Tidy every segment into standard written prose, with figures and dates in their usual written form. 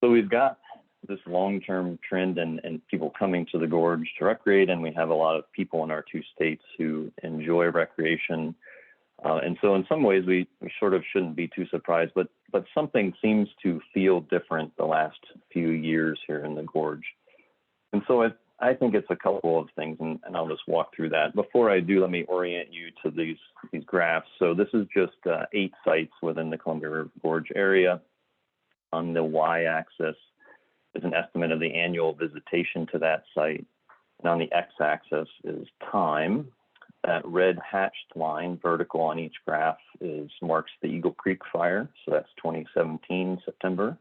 So we've got this long-term trend and people coming to the gorge to recreate, and we have a lot of people in our two states who enjoy recreation. And so in some ways, we sort of shouldn't be too surprised, but something seems to feel different the last few years here in the gorge. And so I think it's a couple of things, and I'll just walk through that. Before I do, let me orient you to these graphs. So this is just 8 sites within the Columbia River Gorge area. On the y-axis is an estimate of the annual visitation to that site. And on the x-axis is time. That red hatched line, vertical on each graph, marks the Eagle Creek fire. So that's 2017, September.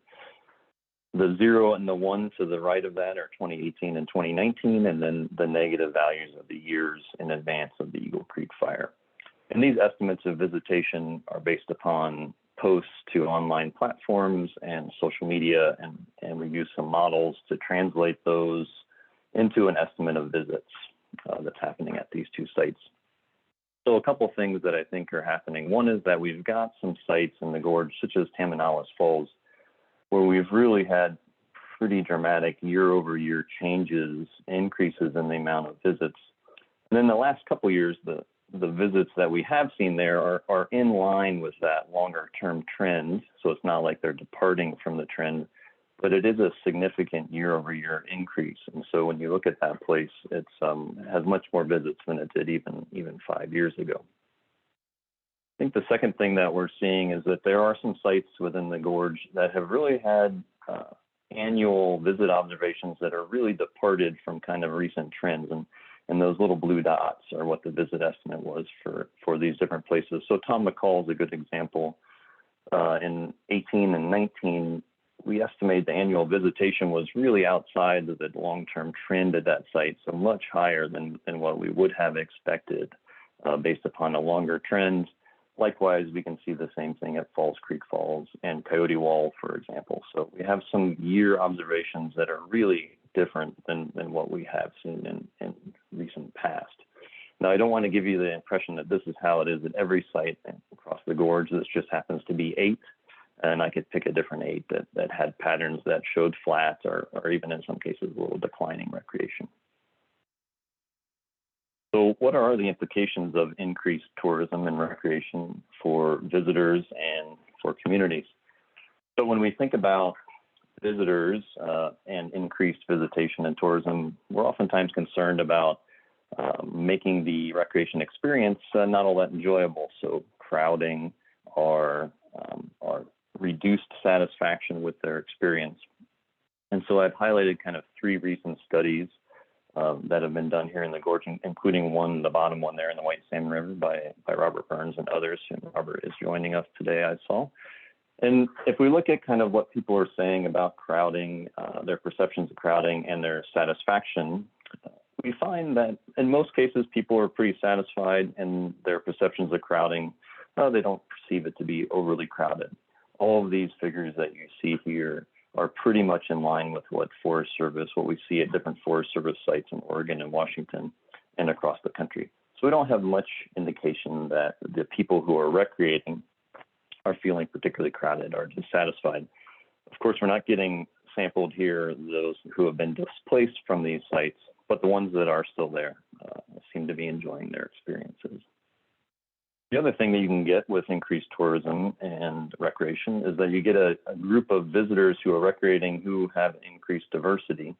The 0 and the 1 to the right of that are 2018 and 2019, and then the negative values of the years in advance of the Eagle Creek fire. And these estimates of visitation are based upon posts to online platforms and social media, and we use some models to translate those into an estimate of visits that's happening at these 2 sites. So a couple things that I think are happening. One is that we've got some sites in the gorge, such as Tamanawas Falls, where we've really had pretty dramatic year-over-year changes, increases in the amount of visits. And then the last couple years, the visits that we have seen there are in line with that longer-term trend. So it's not like they're departing from the trend, but it is a significant year-over-year increase. And so when you look at that place, it has much more visits than it did even 5 years ago. I think the second thing that we're seeing is that there are some sites within the gorge that have really had annual visit observations that are really departed from kind of recent trends. And those little blue dots are what the visit estimate was for these different places. So Tom McCall is a good example. In 18 and 19, we estimate the annual visitation was really outside of the long-term trend at that site, so much higher than what we would have expected based upon a longer trend. Likewise, we can see the same thing at Falls Creek Falls and Coyote Wall, for example. So we have some year observations that are really different than what we have seen in recent past. Now, I don't want to give you the impression that this is how it is at every site across the gorge. This just happens to be 8, and I could pick a different 8 that had patterns that showed flat or even in some cases a little declining recreation. So what are the implications of increased tourism and recreation for visitors and for communities? So when we think about visitors and increased visitation and tourism, we're oftentimes concerned about making the recreation experience not all that enjoyable. So crowding or reduced satisfaction with their experience. And so I've highlighted kind of 3 recent studies that have been done here in the gorge, including one, the bottom one there in the White Salmon River by Robert Burns and others. And Robert is joining us today, I saw. And if we look at kind of what people are saying about crowding, their perceptions of crowding and their satisfaction, we find that in most cases, people are pretty satisfied in their perceptions of crowding. They don't perceive it to be overly crowded. All of these figures that you see here are pretty much in line with what we see at different Forest Service sites in Oregon and Washington and across the country. So we don't have much indication that the people who are recreating are feeling particularly crowded or dissatisfied. Of course, we're not getting sampled here those who have been displaced from these sites, but the ones that are still there seem to be enjoying their experiences. The other thing that you can get with increased tourism and recreation is that you get a group of visitors who are recreating who have increased diversity.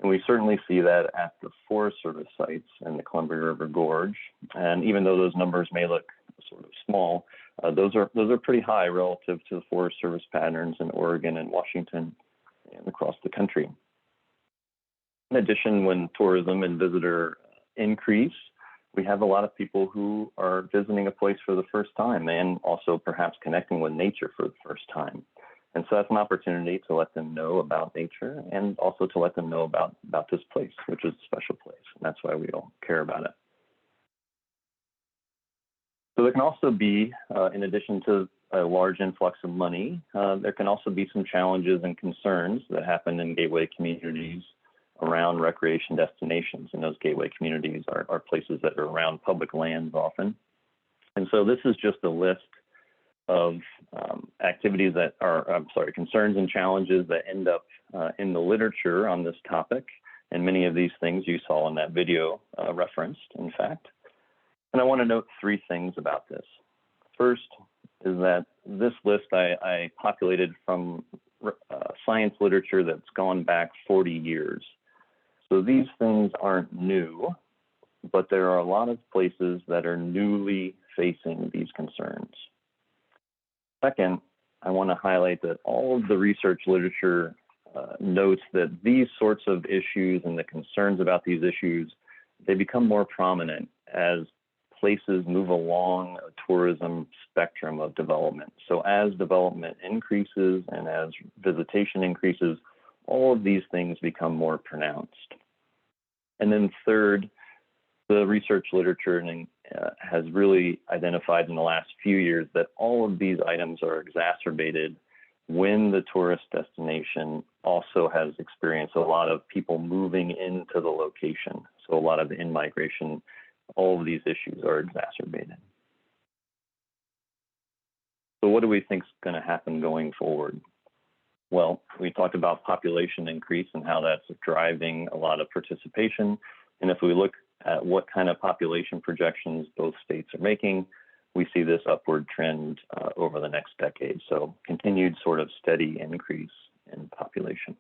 And we certainly see that at the Forest Service sites in the Columbia River Gorge. And even though those numbers may look sort of small, those are pretty high relative to the Forest Service patterns in Oregon and Washington and across the country. In addition, when tourism and visitor increase, we have a lot of people who are visiting a place for the first time and also perhaps connecting with nature for the first time. And so that's an opportunity to let them know about nature and also to let them know about this place, which is a special place. And that's why we all care about it. So there can also be, in addition to a large influx of money, there can also be some challenges and concerns that happen in gateway communities around recreation destinations. And those gateway communities are places that are around public lands often. And so this is just a list of activities that are, concerns and challenges that end up in the literature on this topic. And many of these things you saw in that video referenced, in fact. And I want to note three things about this. First is that this list I populated from science literature that's gone back 40 years. So these things aren't new, but there are a lot of places that are newly facing these concerns. Second, I want to highlight that all of the research literature notes that these sorts of issues and the concerns about these issues, they become more prominent as places move along a tourism spectrum of development. So as development increases and as visitation increases, all of these things become more pronounced. And then third, the research literature has really identified in the last few years that all of these items are exacerbated when the tourist destination also has experienced a lot of people moving into the location. So a lot of in-migration, all of these issues are exacerbated. So what do we think is going to happen going forward? Well, we talked about population increase and how that's driving a lot of participation. And if we look at what kind of population projections both states are making, we see this upward trend over the next decade. So continued sort of steady increase in population.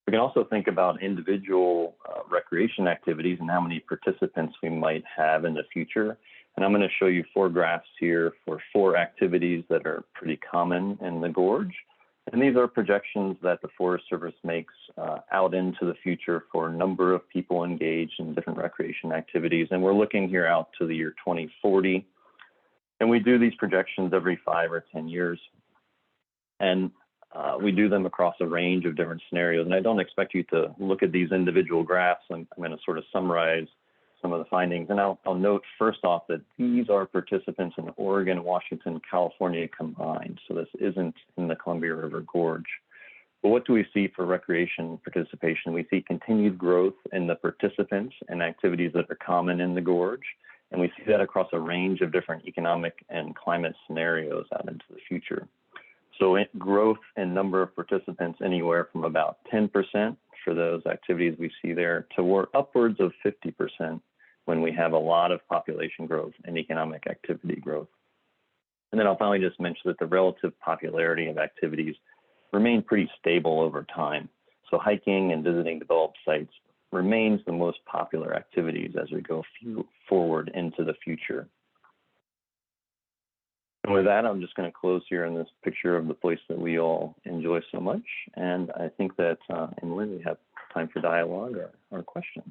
We can also think about individual recreation activities and how many participants we might have in the future. And I'm going to show you 4 graphs here for 4 activities that are pretty common in the gorge. And these are projections that the Forest Service makes out into the future for a number of people engaged in different recreation activities. And we're looking here out to the year 2040. And we do these projections every 5 or 10 years. And we do them across a range of different scenarios. And I don't expect you to look at these individual graphs. I'm going to sort of summarize some of the findings. And I'll note first off that these are participants in Oregon, Washington, California combined. So this isn't in the Columbia River Gorge. But what do we see for recreation participation? We see continued growth in the participants and activities that are common in the gorge. And we see that across a range of different economic and climate scenarios out into the future. So growth in number of participants anywhere from about 10% for those activities we see there to upwards of 50% when we have a lot of population growth and economic activity growth. And then I'll finally just mention that the relative popularity of activities remain pretty stable over time. So hiking and visiting developed sites remains the most popular activities as we go forward into the future. And with that, I'm just going to close here in this picture of the place that we all enjoy so much. And I think that, Emily, we have time for dialogue or questions.